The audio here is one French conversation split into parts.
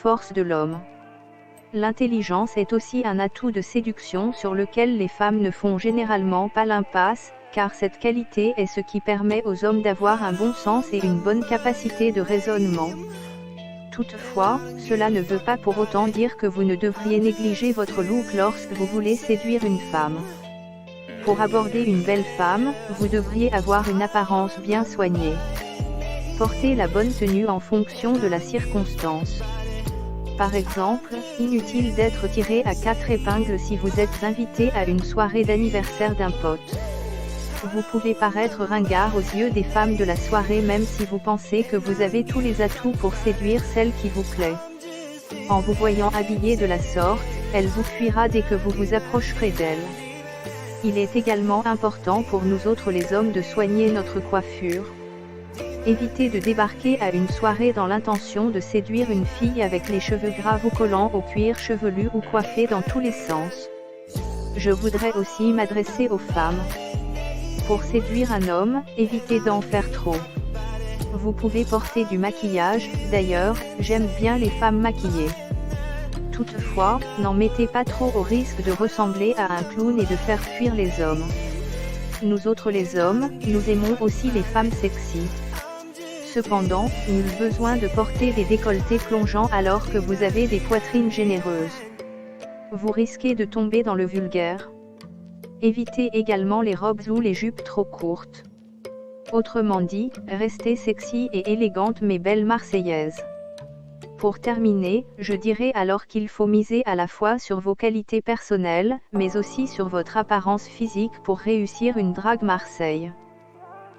force de l'homme. L'intelligence est aussi un atout de séduction sur lequel les femmes ne font généralement pas l'impasse, car cette qualité est ce qui permet aux hommes d'avoir un bon sens et une bonne capacité de raisonnement. Toutefois, cela ne veut pas pour autant dire que vous ne devriez négliger votre look lorsque vous voulez séduire une femme. Pour aborder une belle femme, vous devriez avoir une apparence bien soignée. Portez la bonne tenue en fonction de la circonstance. Par exemple, inutile d'être tiré à 4 épingles si vous êtes invité à une soirée d'anniversaire d'un pote. Vous pouvez paraître ringard aux yeux des femmes de la soirée même si vous pensez que vous avez tous les atouts pour séduire celle qui vous plaît. En vous voyant habillé de la sorte, elle vous fuira dès que vous vous approcherez d'elle. Il est également important pour nous autres les hommes de soigner notre coiffure. Évitez de débarquer à une soirée dans l'intention de séduire une fille avec les cheveux gras ou collants au cuir chevelu ou coiffés dans tous les sens. Je voudrais aussi m'adresser aux femmes. Pour séduire un homme, évitez d'en faire trop. Vous pouvez porter du maquillage, d'ailleurs, j'aime bien les femmes maquillées. Toutefois, n'en mettez pas trop au risque de ressembler à un clown et de faire fuir les hommes. Nous autres les hommes, nous aimons aussi les femmes sexy. Cependant, nul besoin de porter des décolletés plongeants alors que vous avez des poitrines généreuses. Vous risquez de tomber dans le vulgaire. Évitez également les robes ou les jupes trop courtes. Autrement dit, restez sexy et élégante mais belle marseillaise. Pour terminer, je dirais alors qu'il faut miser à la fois sur vos qualités personnelles, mais aussi sur votre apparence physique pour réussir une drague Marseille.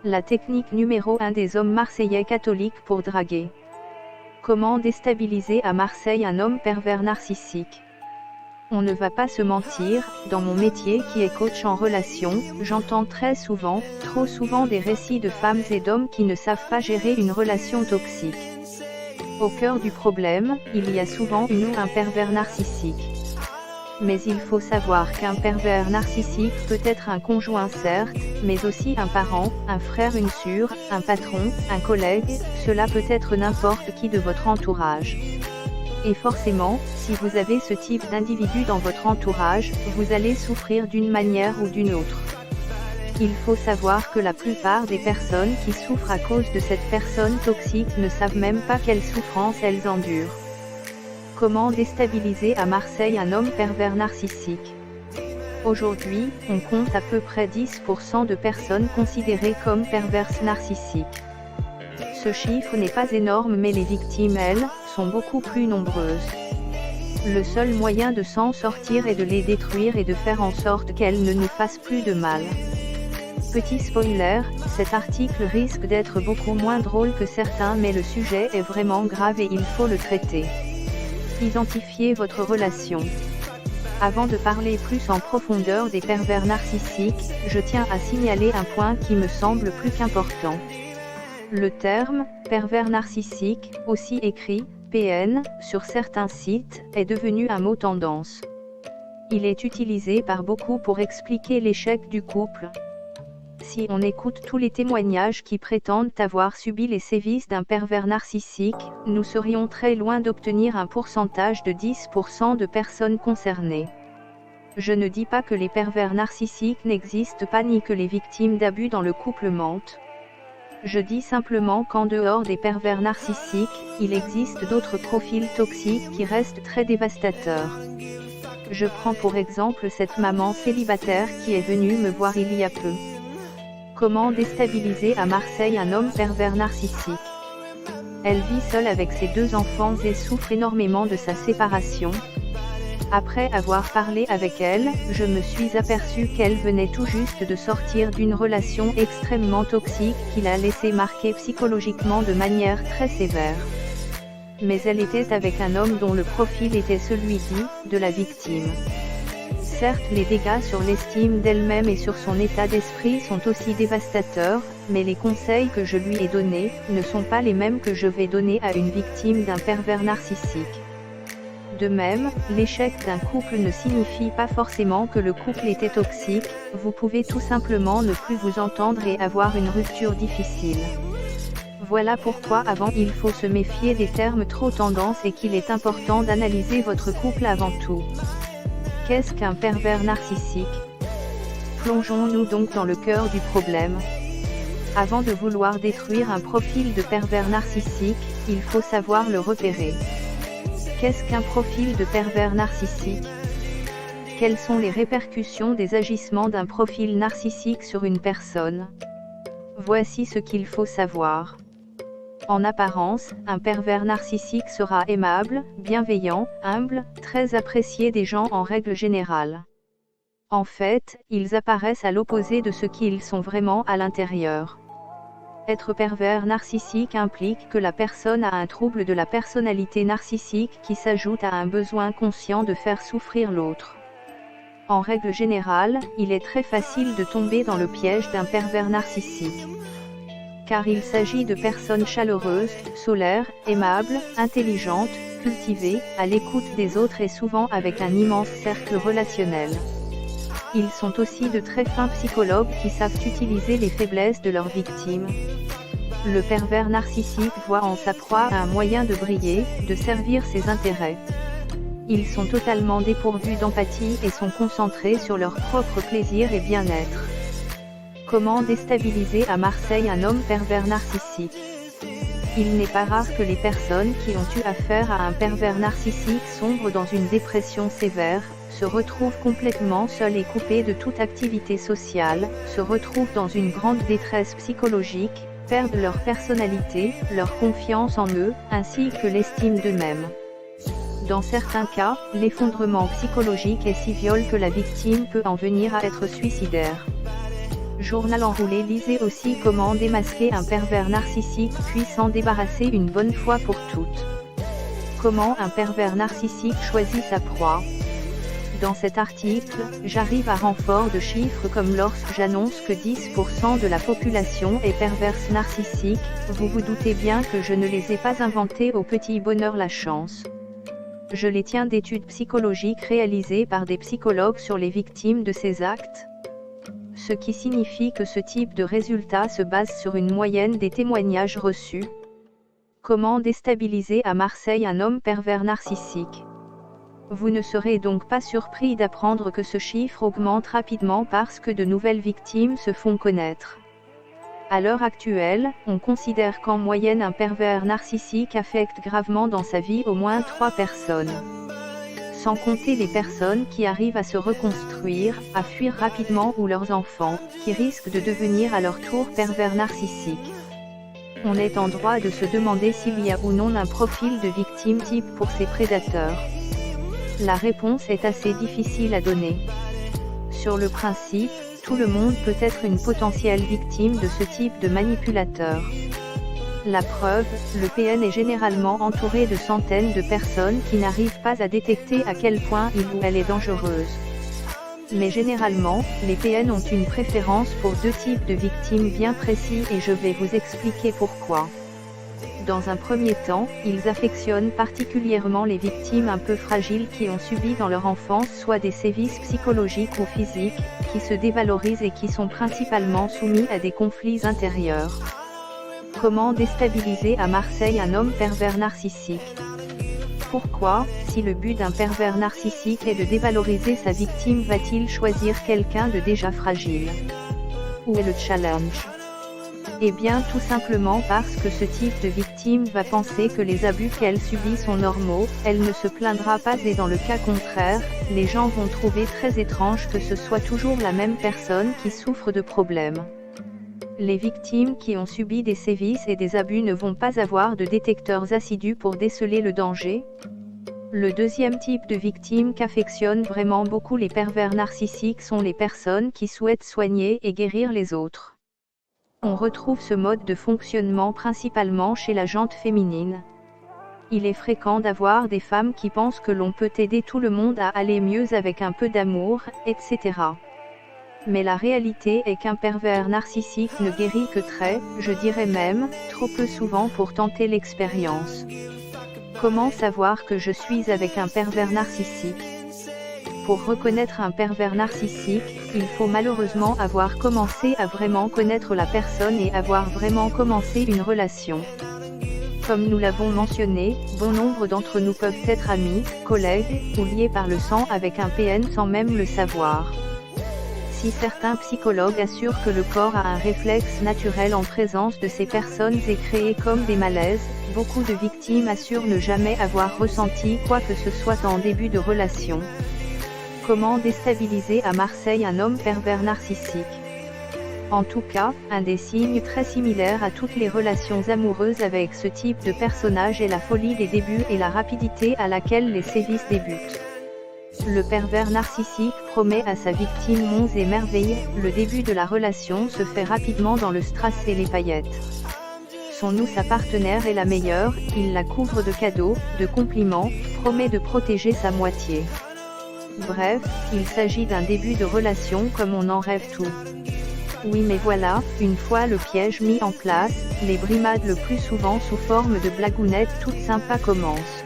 La technique numéro 1 des hommes marseillais catholiques pour draguer. Comment déstabiliser à Marseille un homme pervers narcissique? On ne va pas se mentir, dans mon métier qui est coach en relation, j'entends très souvent, trop souvent des récits de femmes et d'hommes qui ne savent pas gérer une relation toxique. Au cœur du problème, il y a souvent une ou un pervers narcissique. Mais il faut savoir qu'un pervers narcissique peut être un conjoint certes, mais aussi un parent, un frère, une sœur, un patron, un collègue, cela peut être n'importe qui de votre entourage. Et forcément, si vous avez ce type d'individu dans votre entourage, vous allez souffrir d'une manière ou d'une autre. Il faut savoir que la plupart des personnes qui souffrent à cause de cette personne toxique ne savent même pas quelle souffrance elles endurent. Comment déstabiliser à Marseille un homme pervers narcissique? Aujourd'hui, on compte à peu près 10% de personnes considérées comme perverses narcissiques. Ce chiffre n'est pas énorme mais les victimes, elles, sont beaucoup plus nombreuses. Le seul moyen de s'en sortir est de les détruire et de faire en sorte qu'elles ne nous fassent plus de mal. Petit spoiler, cet article risque d'être beaucoup moins drôle que certains mais le sujet est vraiment grave et il faut le traiter. Identifiez votre relation. Avant de parler plus en profondeur des pervers narcissiques, je tiens à signaler un point qui me semble plus qu'important. Le terme « pervers narcissique », aussi écrit « PN » sur certains sites, est devenu un mot tendance. Il est utilisé par beaucoup pour expliquer l'échec du couple. Si on écoute tous les témoignages qui prétendent avoir subi les sévices d'un pervers narcissique, nous serions très loin d'obtenir un pourcentage de 10% de personnes concernées. Je ne dis pas que les pervers narcissiques n'existent pas ni que les victimes d'abus dans le couple mentent. Je dis simplement qu'en dehors des pervers narcissiques, il existe d'autres profils toxiques qui restent très dévastateurs. Je prends pour exemple cette maman célibataire qui est venue me voir il y a peu. Comment déstabiliser à Marseille un homme pervers narcissique? Elle vit seule avec ses 2 enfants et souffre énormément de sa séparation. Après avoir parlé avec elle, je me suis aperçue qu'elle venait tout juste de sortir d'une relation extrêmement toxique qui l'a laissée marquer psychologiquement de manière très sévère. Mais elle était avec un homme dont le profil était celui-ci, de la victime. Certes, les dégâts sur l'estime d'elle-même et sur son état d'esprit sont aussi dévastateurs, mais les conseils que je lui ai donnés, ne sont pas les mêmes que je vais donner à une victime d'un pervers narcissique. De même, l'échec d'un couple ne signifie pas forcément que le couple était toxique, vous pouvez tout simplement ne plus vous entendre et avoir une rupture difficile. Voilà pourquoi avant il faut se méfier des termes trop tendance et qu'il est important d'analyser votre couple avant tout. Qu'est-ce qu'un pervers narcissique? Plongeons-nous donc dans le cœur du problème. Avant de vouloir détruire un profil de pervers narcissique, il faut savoir le repérer. Qu'est-ce qu'un profil de pervers narcissique? Quelles sont les répercussions des agissements d'un profil narcissique sur une personne? Voici ce qu'il faut savoir. En apparence, un pervers narcissique sera aimable, bienveillant, humble, très apprécié des gens en règle générale. En fait, ils apparaissent à l'opposé de ce qu'ils sont vraiment à l'intérieur. Être pervers narcissique implique que la personne a un trouble de la personnalité narcissique qui s'ajoute à un besoin conscient de faire souffrir l'autre. En règle générale, il est très facile de tomber dans le piège d'un pervers narcissique. Car il s'agit de personnes chaleureuses, solaires, aimables, intelligentes, cultivées, à l'écoute des autres et souvent avec un immense cercle relationnel. Ils sont aussi de très fins psychologues qui savent utiliser les faiblesses de leurs victimes. Le pervers narcissique voit en sa proie un moyen de briller, de servir ses intérêts. Ils sont totalement dépourvus d'empathie et sont concentrés sur leur propre plaisir et bien-être. Comment déstabiliser à Marseille un homme pervers narcissique? Il n'est pas rare que les personnes qui ont eu affaire à un pervers narcissique sombrent dans une dépression sévère, se retrouvent complètement seuls et coupés de toute activité sociale, se retrouvent dans une grande détresse psychologique, perdent leur personnalité, leur confiance en eux, ainsi que l'estime d'eux-mêmes. Dans certains cas, l'effondrement psychologique est si violent que la victime peut en venir à être suicidaire. Journal enroulé. Lisez aussi comment démasquer un pervers narcissique puis s'en débarrasser une bonne fois pour toutes. Comment un pervers narcissique choisit sa proie. Dans cet article, j'arrive à renfort de chiffres comme lorsque j'annonce que 10% de la population est perverse narcissique, vous vous doutez bien que je ne les ai pas inventés au petit bonheur la chance. Je les tiens d'études psychologiques réalisées par des psychologues sur les victimes de ces actes. Ce qui signifie que ce type de résultat se base sur une moyenne des témoignages reçus. Comment déstabiliser à Marseille un homme pervers narcissique? Vous ne serez donc pas surpris d'apprendre que ce chiffre augmente rapidement parce que de nouvelles victimes se font connaître. À l'heure actuelle, on considère qu'en moyenne un pervers narcissique affecte gravement dans sa vie au moins 3 personnes. Sans compter les personnes qui arrivent à se reconstruire, à fuir rapidement ou leurs enfants, qui risquent de devenir à leur tour pervers narcissiques. On est en droit de se demander s'il y a ou non un profil de victime type pour ces prédateurs. La réponse est assez difficile à donner. Sur le principe, tout le monde peut être une potentielle victime de ce type de manipulateur. La preuve, le PN est généralement entouré de centaines de personnes qui n'arrivent pas à détecter à quel point il ou elle est dangereuse. Mais généralement, les PN ont une préférence pour 2 types de victimes bien précis et je vais vous expliquer pourquoi. Dans un premier temps, ils affectionnent particulièrement les victimes un peu fragiles qui ont subi dans leur enfance soit des sévices psychologiques ou physiques, qui se dévalorisent et qui sont principalement soumis à des conflits intérieurs. Comment déstabiliser à Marseille un homme pervers narcissique? Pourquoi, si le but d'un pervers narcissique est de dévaloriser sa victime, va-t-il choisir quelqu'un de déjà fragile? Où est le challenge? Eh bien tout simplement parce que ce type de victime va penser que les abus qu'elle subit sont normaux, elle ne se plaindra pas et dans le cas contraire, les gens vont trouver très étrange que ce soit toujours la même personne qui souffre de problèmes. Les victimes qui ont subi des sévices et des abus ne vont pas avoir de détecteurs assidus pour déceler le danger. Le deuxième type de victime qu'affectionnent vraiment beaucoup les pervers narcissiques sont les personnes qui souhaitent soigner et guérir les autres. On retrouve ce mode de fonctionnement principalement chez la gente féminine. Il est fréquent d'avoir des femmes qui pensent que l'on peut aider tout le monde à aller mieux avec un peu d'amour, etc. Mais la réalité est qu'un pervers narcissique ne guérit que très, je dirais même, trop peu souvent pour tenter l'expérience. Comment savoir que je suis avec un pervers narcissique? Pour reconnaître un pervers narcissique, il faut malheureusement avoir commencé à vraiment connaître la personne et avoir vraiment commencé une relation. Comme nous l'avons mentionné, bon nombre d'entre nous peuvent être amis, collègues, ou liés par le sang avec un PN sans même le savoir. Si certains psychologues assurent que le corps a un réflexe naturel en présence de ces personnes et créé comme des malaises, beaucoup de victimes assurent ne jamais avoir ressenti quoi que ce soit en début de relation. Comment déstabiliser à Marseille un homme pervers narcissique? En tout cas, un des signes très similaires à toutes les relations amoureuses avec ce type de personnage est la folie des débuts et la rapidité à laquelle les sévices débutent. Le pervers narcissique promet à sa victime monts et merveilles, le début de la relation se fait rapidement dans le strass et les paillettes. Son ou sa partenaire est la meilleure, il la couvre de cadeaux, de compliments, promet de protéger sa moitié. Bref, il s'agit d'un début de relation comme on en rêve tout. Oui mais voilà, une fois le piège mis en place, les brimades le plus souvent sous forme de blagounettes toutes sympas commencent.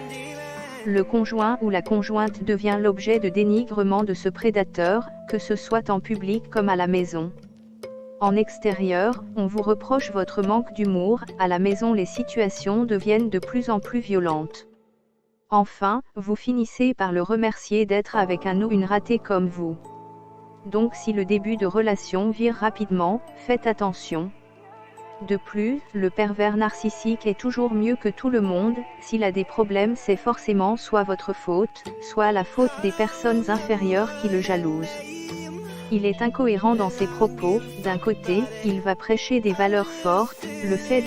Le conjoint ou la conjointe devient l'objet de dénigrement de ce prédateur, que ce soit en public comme à la maison. En extérieur, on vous reproche votre manque d'humour, à la maison les situations deviennent de plus en plus violentes. Enfin, vous finissez par le remercier d'être avec un ou une ratée comme vous. Donc si le début de relation vire rapidement, faites attention. De plus, le pervers narcissique est toujours mieux que tout le monde, s'il a des problèmes c'est forcément soit votre faute, soit la faute des personnes inférieures qui le jalousent. Il est incohérent dans ses propos, d'un côté, il va prêcher des valeurs fortes, le fait